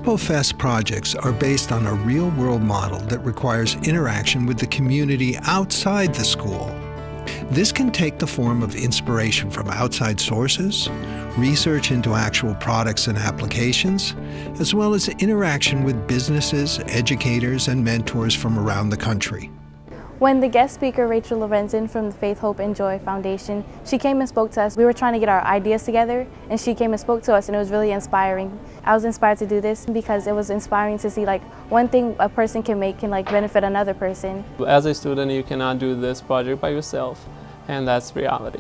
ExpoFest projects are based on a real-world model that requires interaction with the community outside the school. This can take the form of inspiration from outside sources, research into actual products and applications, as well as interaction with businesses, educators, and mentors from around the country. When the guest speaker, Rachel Lorenzen from the Faith, Hope, and Joy Foundation, she came and spoke to us. We were trying to get our ideas together, and she came and spoke to us, and it was really inspiring. I was inspired to do this because it was inspiring to see one thing a person can make can benefit another person. As a student, you cannot do this project by yourself, and that's reality.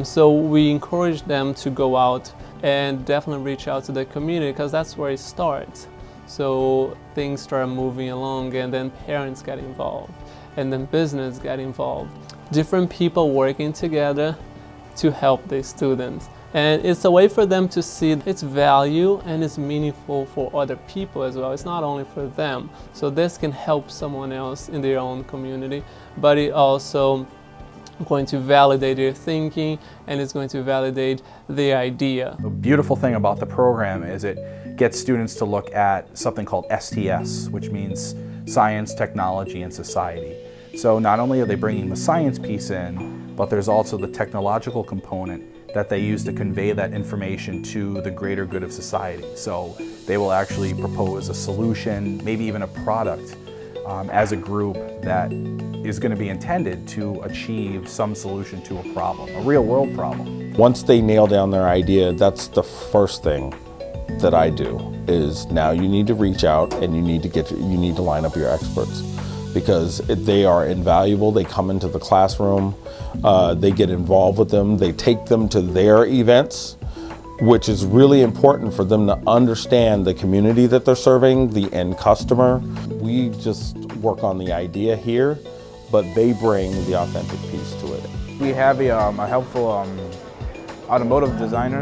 So we encourage them to go out and definitely reach out to the community, because that's where it starts. So things start moving along, and then parents get involved, and then business get involved. Different people working together to help the students. And it's a way for them to see its value and it's meaningful for other people as well. It's not only for them. So this can help someone else in their own community, but it also going to validate their thinking, and it's going to validate their idea. The beautiful thing about the program is it gets students to look at something called STS, which means Science, Technology, and Society. So not only are they bringing the science piece in, but there's also the technological component that they use to convey that information to the greater good of society. So they will actually propose a solution, maybe even a product, as a group that is going to be intended to achieve some solution to a problem, a real world problem. Once they nail down their idea, that's the first thing that I do, is now you need to reach out and you need to line up your experts, because they are invaluable. They come into the classroom, they get involved with them, they take them to their events, which is really important for them to understand the community that they're serving, the end customer. We just work on the idea here, but they bring the authentic piece to it. We have a helpful automotive designer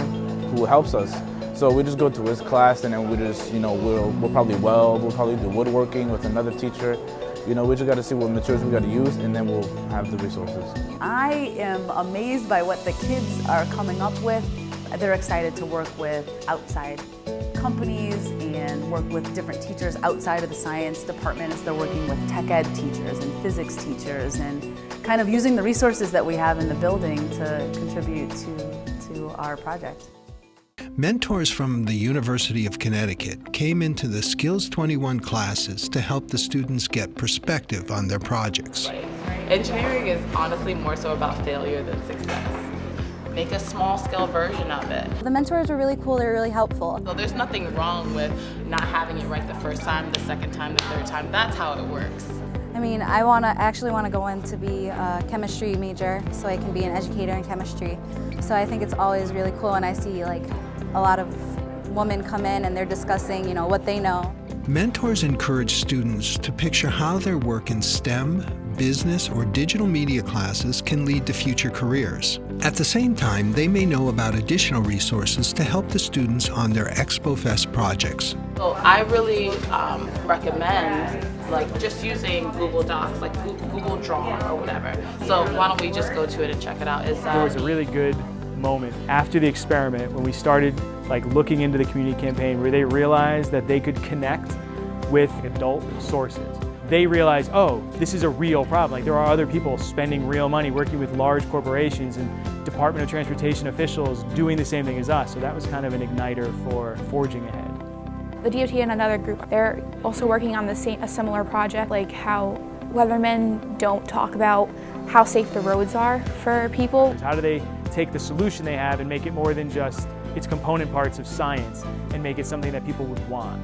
who helps us. So we just go to his class, and then we just, we'll probably weld, we'll probably do woodworking with another teacher. We just got to see what materials we got to use, and then we'll have the resources. I am amazed by what the kids are coming up with. They're excited to work with outside companies and work with different teachers outside of the science department, as they're working with tech ed teachers and physics teachers, and kind of using the resources that we have in the building to contribute to our project. Mentors from the University of Connecticut came into the Skills 21 classes to help the students get perspective on their projects. Engineering is honestly more so about failure than success. Make a small-scale version of it. The mentors were really cool, they were really helpful. So there's nothing wrong with not having it right the first time, the second time, the third time. That's how it works. I mean, I actually want to go in to be a chemistry major, so I can be an educator in chemistry. So I think it's always really cool when I see a lot of women come in and they're discussing, what they know. Mentors encourage students to picture how their work in STEM, business, or digital media classes can lead to future careers. At the same time, they may know about additional resources to help the students on their ExpoFest projects. So I really recommend just using Google Docs, like Google Draw or whatever. So why don't we just go to it and check it out? There was a really good moment after the experiment when we started looking into the community campaign, where they realized that they could connect with adult sources. They realized, oh, this is a real problem. There are other people spending real money, working with large corporations and Department of Transportation officials doing the same thing as us. So that was kind of an igniter for forging ahead. The DOT and another group, they're also working on a similar project, like how weathermen don't talk about how safe the roads are for people. How do they take the solution they have and make it more than just its component parts of science and make it something that people would want?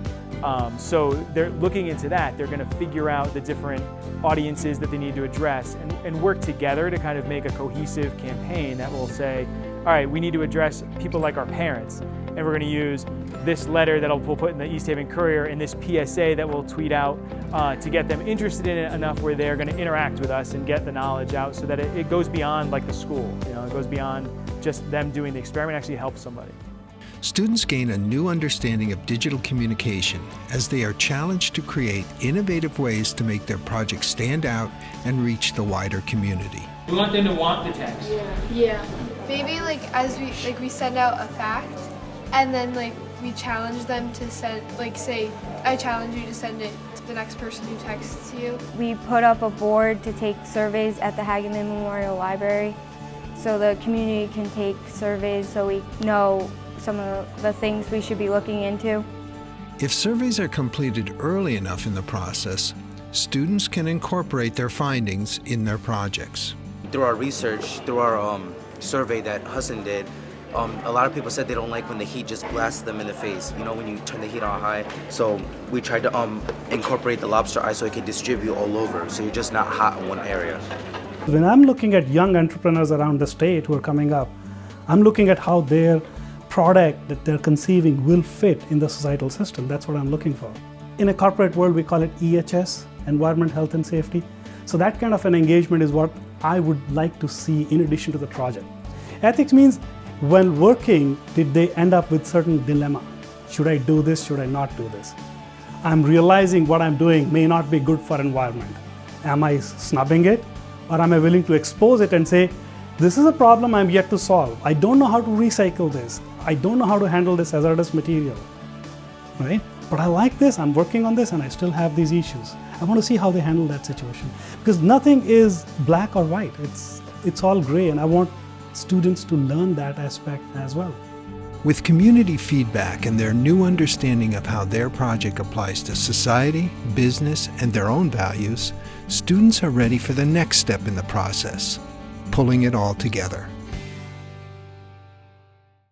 So they're looking into that. They're going to figure out the different audiences that they need to address and work together to kind of make a cohesive campaign that will say, all right, we need to address people like our parents, and we're going to use this letter that we'll put in the East Haven Courier and this PSA that we'll tweet out to get them interested in it enough where they're going to interact with us and get the knowledge out, so that it goes beyond the school. It goes beyond just them doing the experiment, actually helps somebody. Students gain a new understanding of digital communication as they are challenged to create innovative ways to make their projects stand out and reach the wider community. We want them to want the text. Yeah. Maybe as we send out a fact, and then we challenge them to send, like say, I challenge you to send it to the next person who texts you. We put up a board to take surveys at the Hageman Memorial Library so the community can take surveys so we know some of the things we should be looking into. If surveys are completed early enough in the process, students can incorporate their findings in their projects. Through our research, through our survey that Hassan did, a lot of people said they don't like when the heat just blasts them in the face, you know, when you turn the heat on high. So we tried to incorporate the lobster eye so it can distribute all over, so you're just not hot in one area. When I'm looking at young entrepreneurs around the state who are coming up, I'm looking at how their product that they're conceiving will fit in the societal system. That's what I'm looking for. In a corporate world, we call it EHS, Environment, Health and Safety. So that kind of an engagement is what I would like to see in addition to the project. Ethics means when working, did they end up with certain dilemma? Should I do this? Should I not do this? I'm realizing what I'm doing may not be good for environment. Am I snubbing it? Or am I willing to expose it and say, this is a problem I'm yet to solve. I don't know how to recycle this. I don't know how to handle this hazardous material, right? But I like this, I'm working on this, and I still have these issues. I want to see how they handle that situation. Because nothing is black or white. It's all gray, and I want students to learn that aspect as well. With community feedback and their new understanding of how their project applies to society, business, and their own values, students are ready for the next step in the process, pulling it all together.